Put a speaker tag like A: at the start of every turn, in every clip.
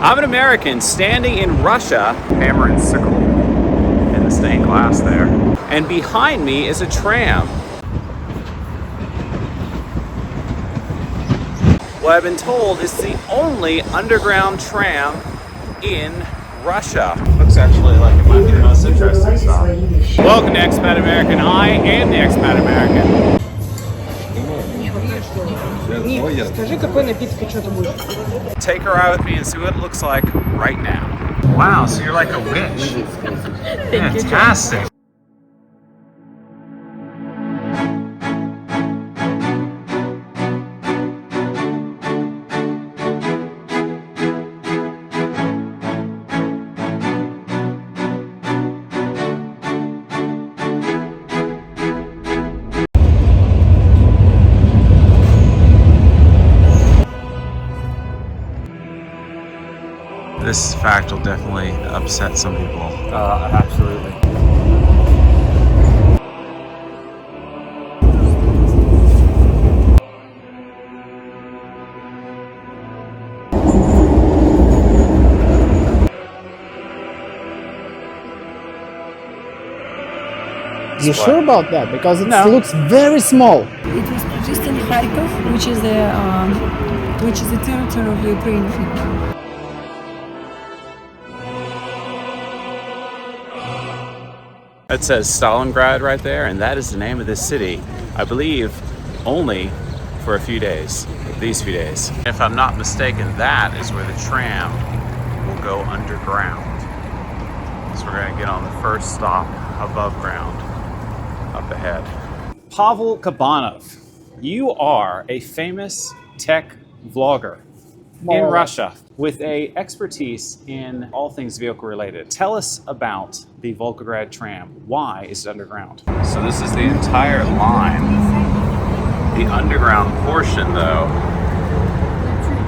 A: I'm an American standing in Russia, hammer and sickle in the stained glass there. And behind me is a tram. What I've been told is the only underground tram in Russia. Looks actually like it might be the most interesting stop. Welcome to Expat American. I am the Expat American. Take a ride with me and see what it looks like right now. Wow, so you're like a witch. Fantastic. This fact will definitely upset some people.
B: Absolutely.
C: You sure about that? Because it looks very small.
D: It was produced in Kharkov, which is the territory of Ukraine.
A: It says Stalingrad right there, and that is the name of this city. I believe only for a few days, these few days. If I'm not mistaken, that is where the tram will go underground. So we're gonna get on the first stop above ground, up ahead. Pavel Kabanov, you are a famous tech vlogger in Russia with a expertise in all things vehicle related. Tell us about the Volgograd tram. Why is it underground? So this is the entire line. The underground portion though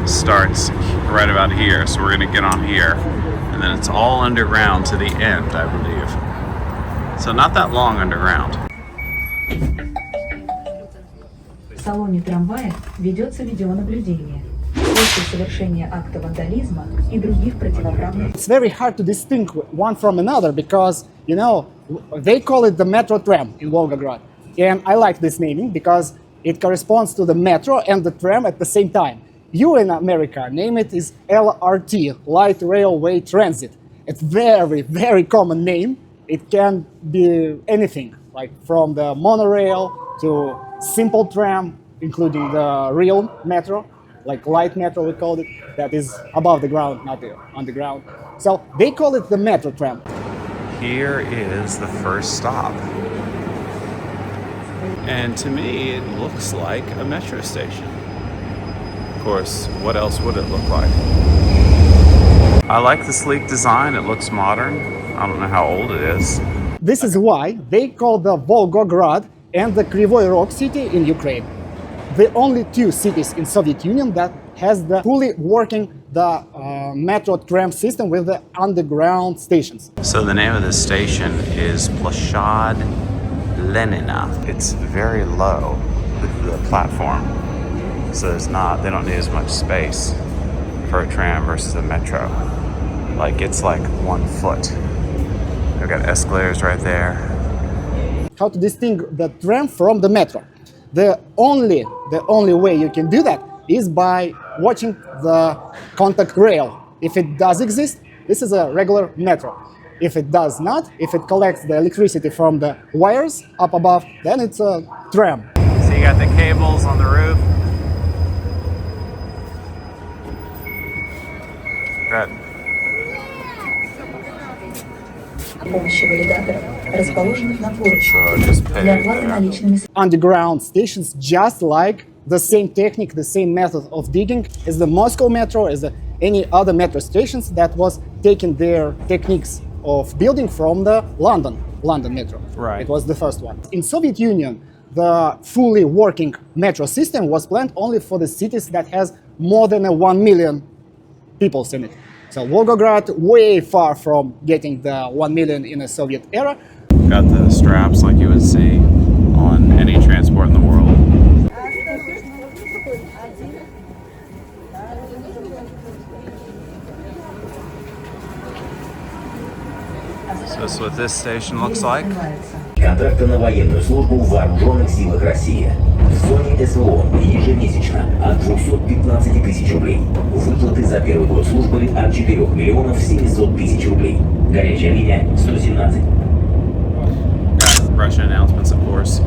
A: starts right about here. So we're gonna get on here and then it's all underground to the end, I believe. So not that long underground.
E: В салоне трамвая ведется видеонаблюдение. После совершения акта вандализма и других противоправных.
C: It's very hard to distinguish one from another because, you know, they call it the Metrotram in Volgograd. And I like this naming because it corresponds to the metro and the tram at the same time. You in America name it is LRT, Light Railway Transit. It's very, very common name. It can be anything, like from the monorail to simple tram, including the real metro, like light metro we call it, that is above the ground, not on the ground. So they call it the metro tram.
A: Here is the first stop. And to me, it looks like a metro station. Of course, what else would it look like? I like the sleek design, it looks modern. I don't know how old it is.
C: This is why they call the Volgograd and the Kryvyi Rog city in Ukraine the only two cities in Soviet Union that has the fully working metro tram system with the underground stations.
A: So the name of this station is Plashad Lenina. It's very low, the platform. So they don't need as much space for a tram versus a metro. Like it's like 1 foot. They've got escalators right there.
C: How to distinguish the tram from the metro? The only way you can do that is by watching the contact rail. If it does exist, this is a regular metro. If it does not, if it collects the electricity from the wires up above, then it's a tram.
A: So you got the cables on the roof. Good.
C: Underground stations, just like the same technique, the same method of digging as the Moscow metro, as any other metro stations that was taking their techniques of building from the London metro.
A: Right.
C: It was the first one. In Soviet Union, the fully working metro system was planned only for the cities that has more than 1 million people in it. So Volgograd, way far from getting the 1 million in a Soviet era.
A: Got the straps like you would see on any transport in the world. So that's what this station looks like.
B: Контракты на военную службу в вооруженных силах России. В зоне СВО ежемесячно от 215 тысяч рублей. Выплаты за первый год службы от 4 миллионов 700 тысяч рублей. Горячая линия 117.
A: Russian announcements, of course.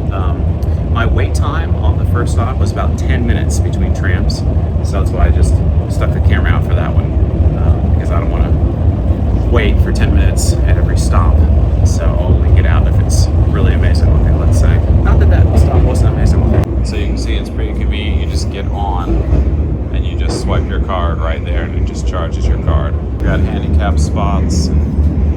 A: My wait time on the first stop was about 10 minutes between trams, so that's why I just stuck the camera out for that one, because I don't want to wait for 10 minutes at every stop. So I'll only get out if it's really amazing looking, let's say. Not that that stop wasn't amazing looking. So you can see it's pretty convenient. You just get on and you just swipe your card right there and it just charges your card. We got handicap spots.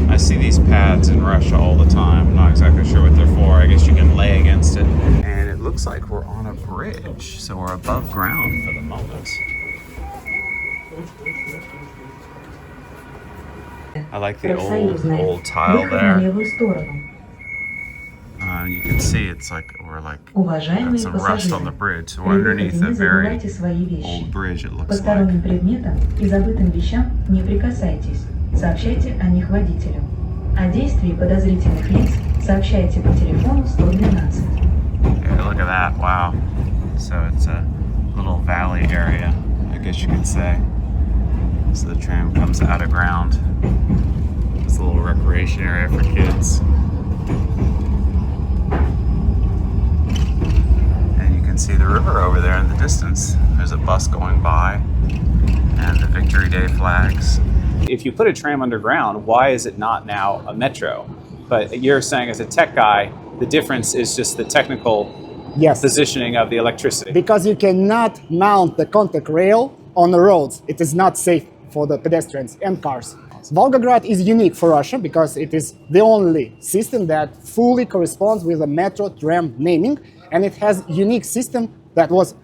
A: I see these pads in Russia all the time. I'm not exactly sure what they're for. I guess you can lay against it. And it looks like we're on a bridge, so we're above ground for the moment. I like the old tile there. You can see it's like we're like got some rust on the bridge. So we're underneath a very old bridge, it looks like.
E: Посторонним предметам и забытым вещам не прикасайтесь. Сообщайте о них водителю. О действии подозрительных лиц сообщайте по телефону 112.
A: Yeah, look at that, wow. So it's a little valley area, I guess you could say. So the tram comes out of ground. It's a little recreation area for kids. And you can see the river over there in the distance. There's a bus going by and the Victory Day flags. If you put a tram underground, why is it not now a metro? But you're saying as a tech guy, the difference is just the technical positioning of the electricity.
C: Because you cannot mount the contact rail on the roads. It is not safe for the pedestrians and cars. Volgograd is unique for Russia because it is the only system that fully corresponds with the metro tram naming, and it has a unique system that was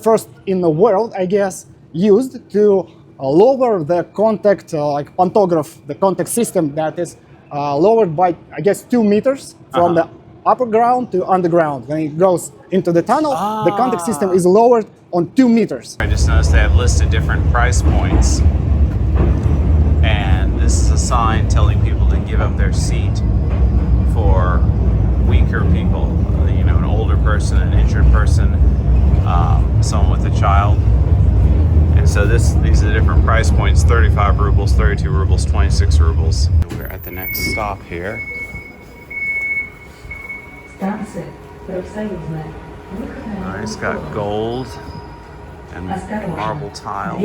C: first in the world, I guess, used to lower the contact, like pantograph, the contact system that is lowered by, I guess, 2 meters from the upper ground to underground. When it goes into the tunnel, the contact system is lowered on 2 meters.
A: I just noticed they have listed different price points. And this is a sign telling people to give up their seat for weaker people, you know, an older person, an injured person, someone with a child. And so these are the different price points: 35 rubles, 32 rubles, 26 rubles. We're at the next stop here. It's got gold and marble tile.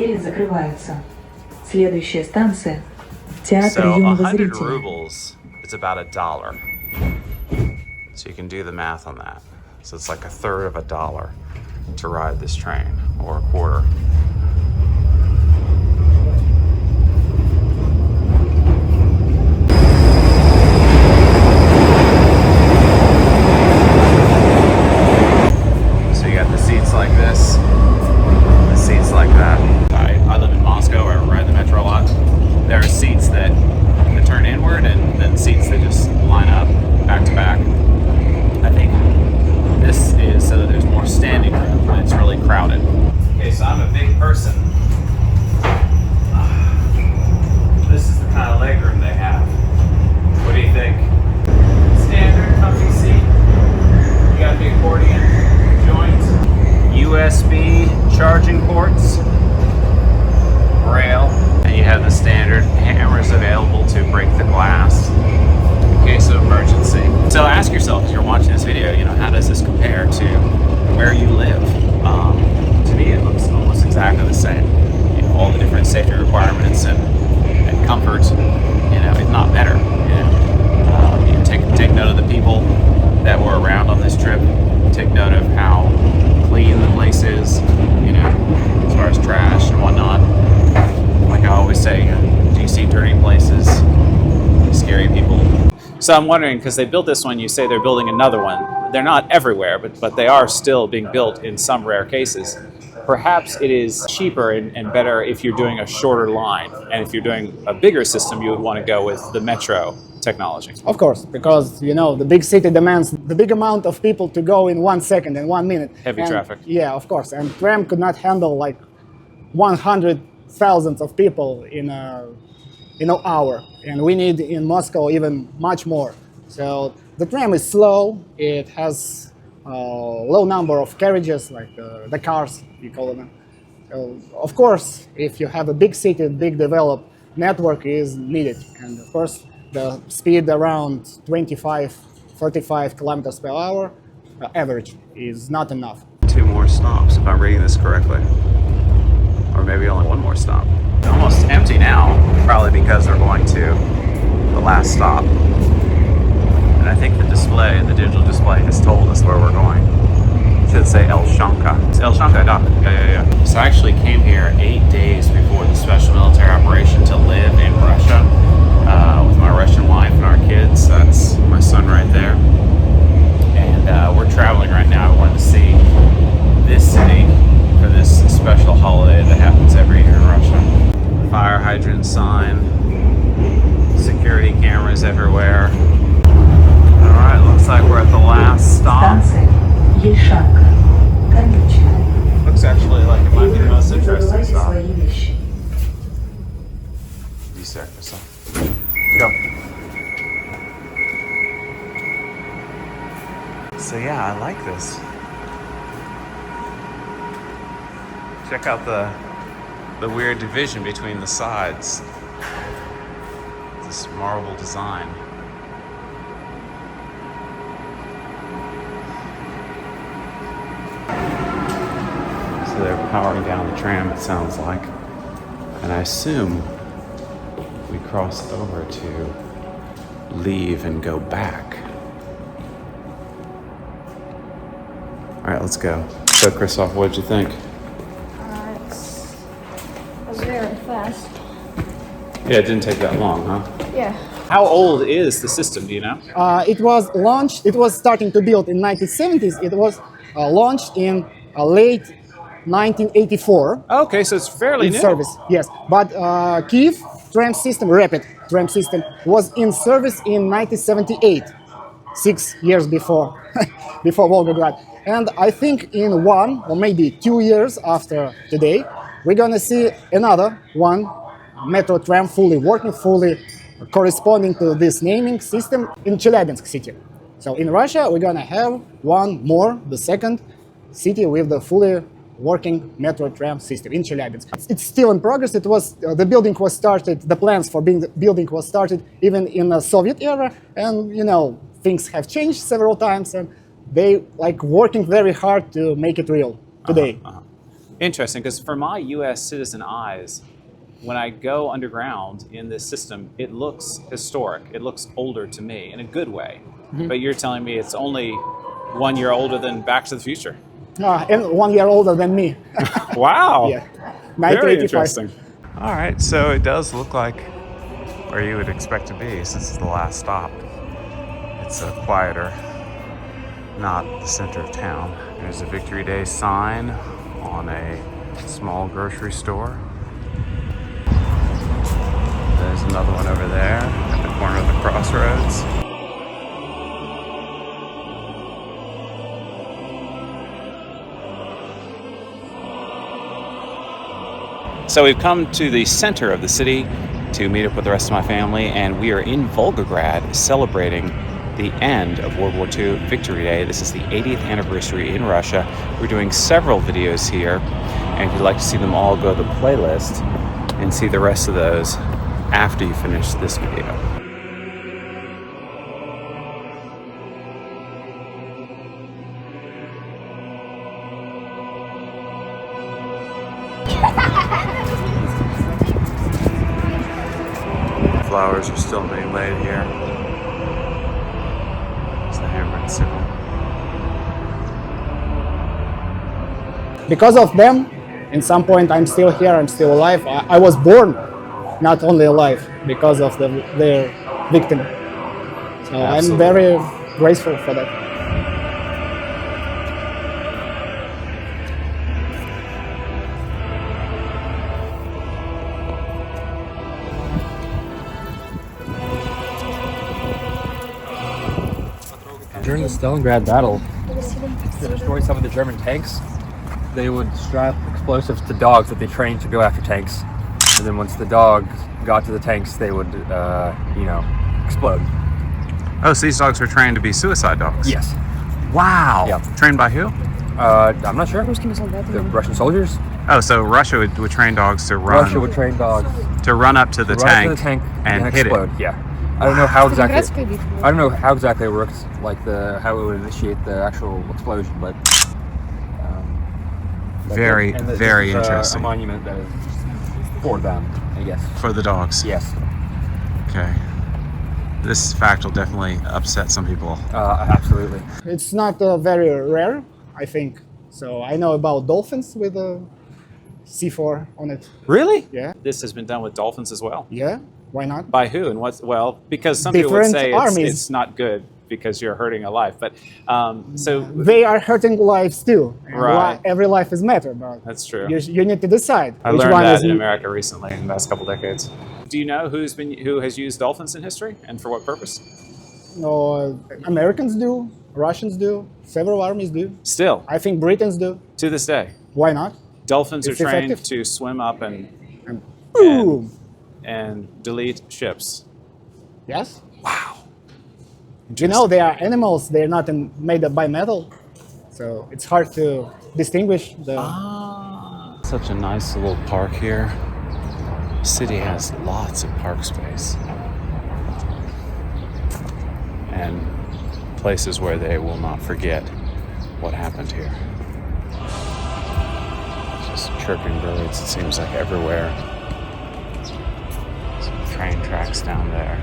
E: Следующая станция – театр
A: So
E: юного
A: 100
E: зрителя.
A: rubles is about $1. So you can do the math on that. So it's like a third of $1 to ride this train, or a quarter. So you got the seats like this, the seats like that. I live in Moscow, I ride the metro a lot. There are seats that turn inward and then seats that just line up back to back. I think this is so that there's more standing room when it's really crowded. Okay, so I'm a big person. This is the kind of legroom they have. What do you think? Standard comfy seat. You got the accordion joint, USB charging ports, rail, and you have the standard hammers available to break the glass in case of emergency. So ask yourself as you're watching this video, you know, how does this compare to where you live? To me, it looks almost exactly the same. You know, all the different safety requirements and comfort, you know, if not better. You know, take note of the people that were around on this trip. Take note of how clean the place is, you know, as far as trash and whatnot. Like I always say, do you see dirty places, scary people? So I'm wondering, because they built this one, you say they're building another one. They're not everywhere, but they are still being built in some rare cases. Perhaps it is cheaper and better if you're doing a shorter line. And if you're doing a bigger system, you would want to go with the metro technology.
C: Of course, because, you know, the big city demands the big amount of people to go in 1 second and 1 minute.
A: Heavy traffic.
C: Yeah, of course. And tram could not handle like 100,000 of people in a in an hour, and we need in Moscow even much more. So the tram is slow. It has a low number of carriages, like the cars, you call them. Of course, if you have a big city, big developed network is needed. And of course, the speed around 25, 35 kilometers per hour average is not enough.
A: 2 more stops, if I'm reading this correctly. Or maybe only 1 more stop. It's almost empty now, probably because we're going to the last stop. And I think the display, the digital display, has told us where we're going. It should say El Shanka. It's El Shanka, yeah. So I actually came here 8 days before the special military operation to live in Russia with my Russian wife and our kids. That's my son right there. And we're traveling right now. I wanted to see this city for this special holiday that happens every year in Russia. Fire hydrant sign, security cameras everywhere. All right, looks like we're at the last stop. Looks actually like it might be the most interesting stop. You start this off. Go. So yeah, I like this. Check out the weird division between the sides. This marble design. So they're powering down the tram, it sounds like. And I assume we cross over to leave and go back. All right, let's go. So, Christoph, what'd you think?
D: It was very fast.
A: Yeah, it didn't take that long, huh?
D: Yeah.
A: How old is the system, do you know?
C: It was launched, it was starting to build in 1970s. It was launched in late 1984.
A: Okay, so it's fairly
C: In
A: new.
C: service, yes. But Kiev tram system, rapid tram system, was in service in 1978, 6 years before, before Volgograd. And I think in 1 or maybe 2 years after today, we're gonna see another one metro tram fully working, fully corresponding to this naming system in Chelyabinsk city. So in Russia, we're gonna have one more, the second city with the fully working metro tram system in Chelyabinsk. It's still in progress. It was the building was started. The plans for the building was started even in the Soviet era, and you know things have changed several times, and they like working very hard to make it real today.
A: Interesting, because for my U.S. citizen eyes, when I go underground in this system, it looks historic. It looks older to me in a good way. Mm-hmm. But you're telling me it's only 1 year older than Back to the Future.
C: And 1 year older than me.
A: Wow.
C: Yeah.
A: Very interesting. All right, so it does look like where you would expect to be since it's the last stop. It's quieter, not the center of town. There's a Victory Day sign on a small grocery store. There's another one over there at the corner of the crossroads. So we've come to the center of the city to meet up with the rest of my family, and we are in Volgograd celebrating the end of World War II Victory Day. This is the 80th anniversary in Russia. We're doing several videos here, and if you'd like to see them all, go to the playlist and see the rest of those after you finish this video. Flowers are still being laid here. It's the hammer and sickle.
C: Because of them, in some point I'm still here, I'm still alive. I was born not only alive because of their victim. So
A: Absolutely.
C: I'm very grateful for that.
F: During the Stalingrad battle, to destroy some of the German tanks, they would strap explosives to dogs that they trained to go after tanks. And then once the dogs got to the tanks, they would, you know, explode.
A: Oh, so these dogs were trained to be suicide dogs?
F: Yes.
A: Wow.
F: Yeah.
A: Trained by who?
F: I'm not sure. The Russian soldiers.
A: Oh, so Russia would train dogs to run.
F: Russia would train dogs
A: to run up to the
F: to run up to the tank
A: and hit
F: explode.
A: it.
F: Yeah. I don't know how exactly. I don't know how exactly it works, like how it would initiate the actual explosion, but.
A: Very, very
F: this is
A: interesting.
F: A monument that is for them, I guess.
A: For the dogs.
F: Yes.
A: Okay. This fact will definitely upset some people.
F: Absolutely.
C: It's not very rare, I think. So I know about dolphins with a C4 on it.
A: Really?
C: Yeah.
A: This has been done with dolphins as well.
C: Yeah, why not?
A: By who and what's, well, because some people would
C: Different
A: say
C: armies.
A: it's not good because you're hurting a life, but so
C: They are hurting lives too. And
A: Right.
C: every life is matter, but
A: that's true.
C: you need to decide
A: I
C: which
A: learned
C: one
A: that
C: is.
A: in America recently in the last couple decades. Do you know who has used dolphins in history and for what purpose?
C: No, Americans do, Russians do, several armies do.
A: Still,
C: I think Britons do.
A: to this day,
C: Why not?
A: dolphins
C: It's
A: are trained
C: effective.
A: to swim up and
C: Boom!
A: and delete ships.
C: Yes.
A: Wow.
C: You know, they are animals. They're not made by metal, so it's hard to distinguish the.
A: Such a nice little park here. City has lots of park space and places where they will not forget what happened here. Just chirping birds, it seems like everywhere. Some train tracks down there.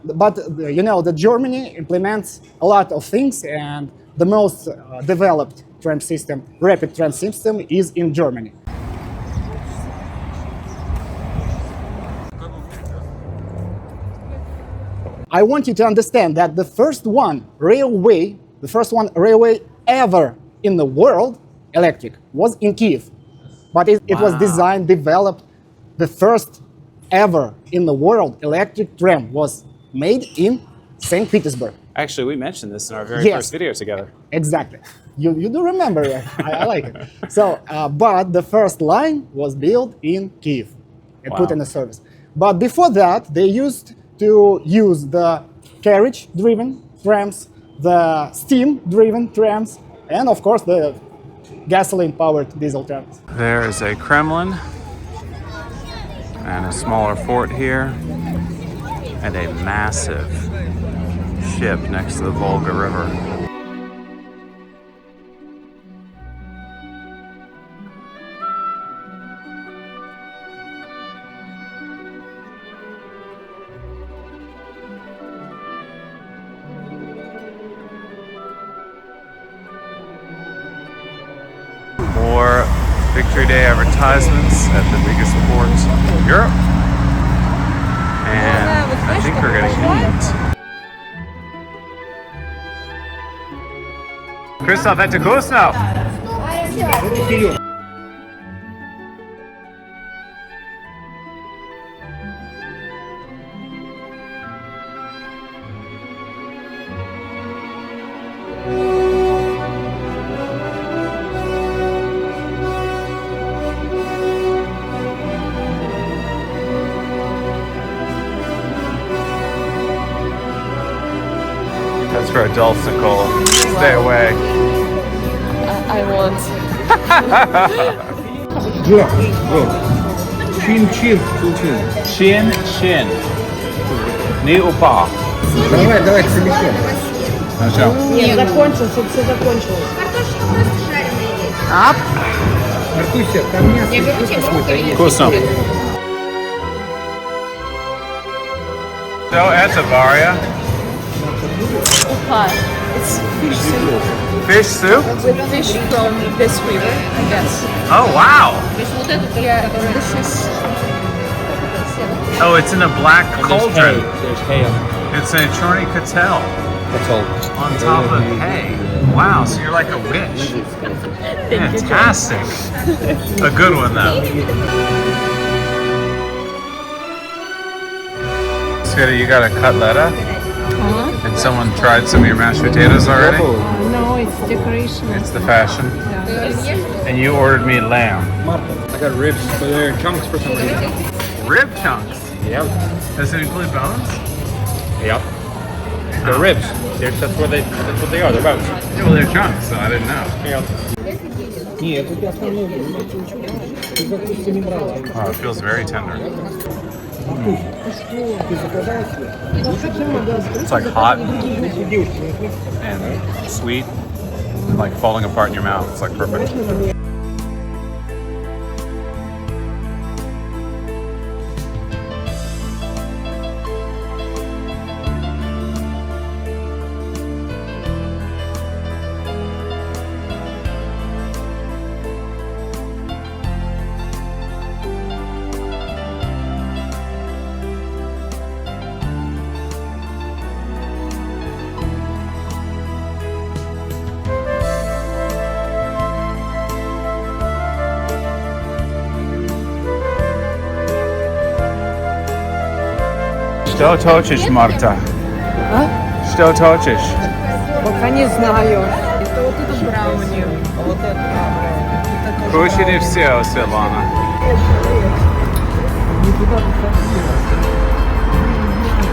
C: But you know, the Germany implements a lot of things, and the most developed tram system, rapid tram system, is in Germany. I want you to understand that the first one railway ever in the world, electric, was in Kiev. But it was designed, developed, the first ever in the world electric tram was made in St. Petersburg.
A: Actually, we mentioned this in our very
C: Yes.
A: first video together.
C: Exactly. You do remember that. I like it. So, but the first line was built in Kiev and put
A: Wow.
C: in a service. But before that, they used to use the carriage-driven trams, the steam-driven trams, and of course the gasoline-powered diesel trams.
A: There is a Kremlin and a smaller fort here and a massive ship next to the Volga River. More Victory Day advertisements at the biggest port in Europe. And I think we're gonna eat. Christoph, это вкусно! That's for adults, Nicole. Stay away.
G: I want.
A: Chin, chin. Не упал.
H: Давай целиком.
G: Не, закончился, все закончилось.
H: Артуся, там мясо какое-то есть.
A: Вкусно. So, это Varia.
G: Hi. It's fish soup
A: Fish soup?
G: with fish from this river, I guess.
A: Oh, wow.
G: Yeah, this is.
A: Oh, it's in a black cauldron.
F: There's hay on
A: It's a chorny catel
F: That's all.
A: on top of hay. Wow, so you're like a witch. Fantastic. A good one, though. Skitty, you got a cutletta? And And someone tried some of your mashed potatoes already?
G: No, it's decoration.
A: It's the fashion.
G: Yeah.
A: And you ordered me lamb.
F: I got ribs, but they're chunks for some reason.
A: Rib chunks?
F: Yep.
A: Does it include bones?
F: Yep. They're ribs. That's what they are. They're bones.
A: Yeah, well, they're chunks, so I didn't know. Oh, it feels very tender. It's like hot and sweet and like falling apart in your mouth. It's like perfect. Что точишь, Марта?
G: А?
A: Что точишь?
G: Пока не знаю. Это вот это брауни.
A: Кушали все, Светлана.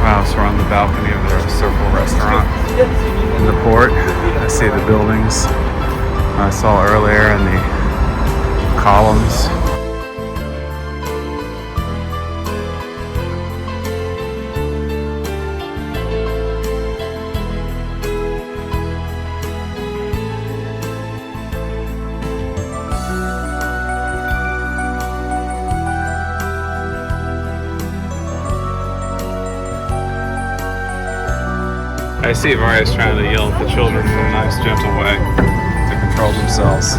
A: Wow, so we're on the balcony of the Circle restaurant in the port. I see the buildings I saw earlier and the columns. I see Marius trying to yell at the children in a nice, gentle way to control themselves.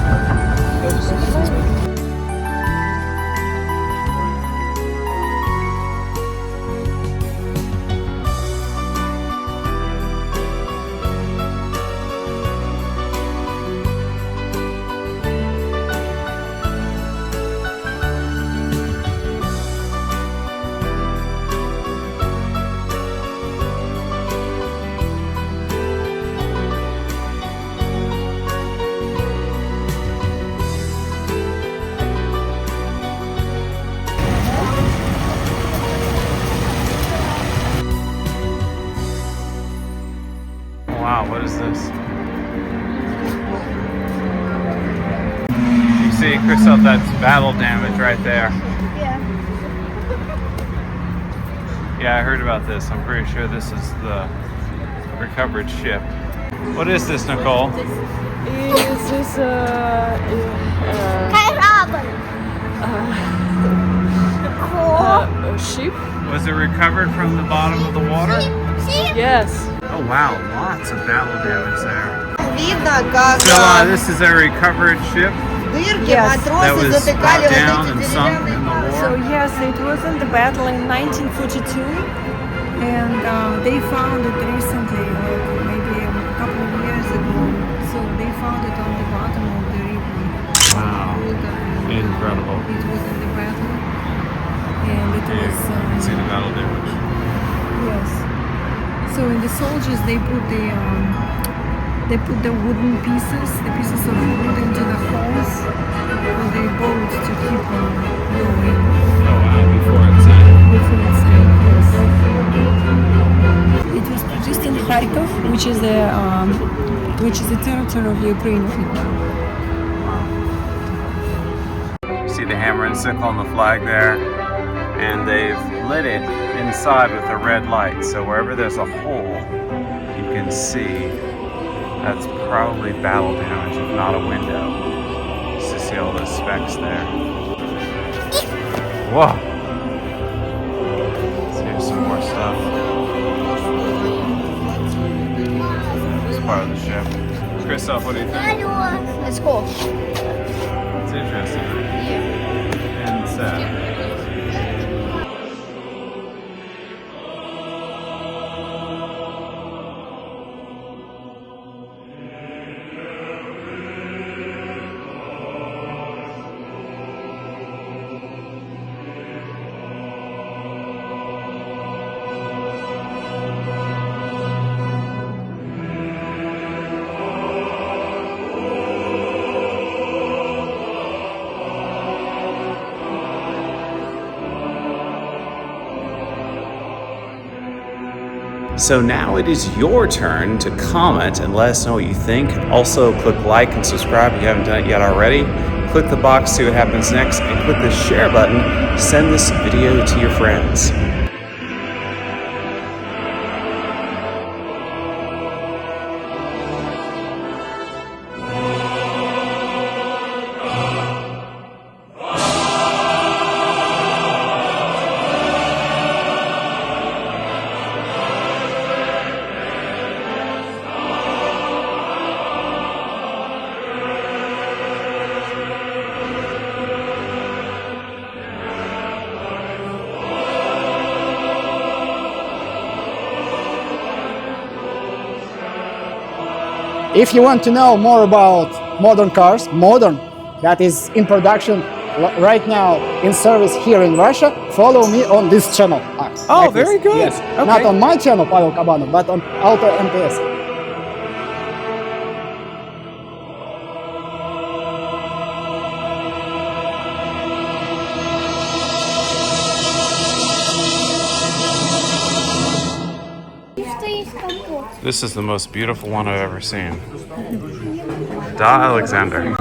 A: Wow, what is this? You see, Christoph, that's battle damage right there. Yeah, I heard about this. I'm pretty sure this is the recovered ship. What is this, Nicole?
G: Is this a ship?
A: Was it recovered from the bottom of the water?
G: Yes.
A: Oh wow, lots of battle damage there.
I: Видно, как
A: So this is a recovered ship
I: дырки
A: that
I: матросы
A: was
I: затыкали
A: brought down
I: вот
A: and
I: эти
A: sunk
I: деревянные.
A: in the
D: So
A: war.
D: yes, it was in the battle in 1942, and they found it recently, like maybe a couple of years ago. So they found it on the bottom of the river.
A: Wow,
D: Volga, and,
A: incredible.
D: it was in the battle, and it
A: Yeah,
D: was
A: you can see the battle damage.
D: yes. So in the soldiers they put the wooden pieces, the pieces of wood into the holes for the boat to keep going.
A: Oh wow, before it sank.
D: Before it sank, yes. It was produced in Kharkov, which is the territory of Ukraine right now.
A: You see the hammer and sickle on the flag there, and they've lit it inside with a red light. So wherever there's a hole, you can see that's probably battle damage, if not a window. Just to see all those specks there. Whoa! So here's some more stuff. This part of the ship. Christoph, what do you think?
G: It's cool.
A: It's interesting. And sad. So now it is your turn to comment and let us know what you think. Also, click like and subscribe if you haven't done it yet already. Click the box, see what happens next, and click the share button. Send this video to your friends.
C: If you want to know more about modern cars, that is in production right now in service here in Russia, follow me on this channel.
A: Oh, very good.
C: Yes.
A: Okay.
C: Not on my channel, Pavel Kabanov, but on AUTO MPS.
A: This is the most beautiful one I've ever seen. Da Alexander.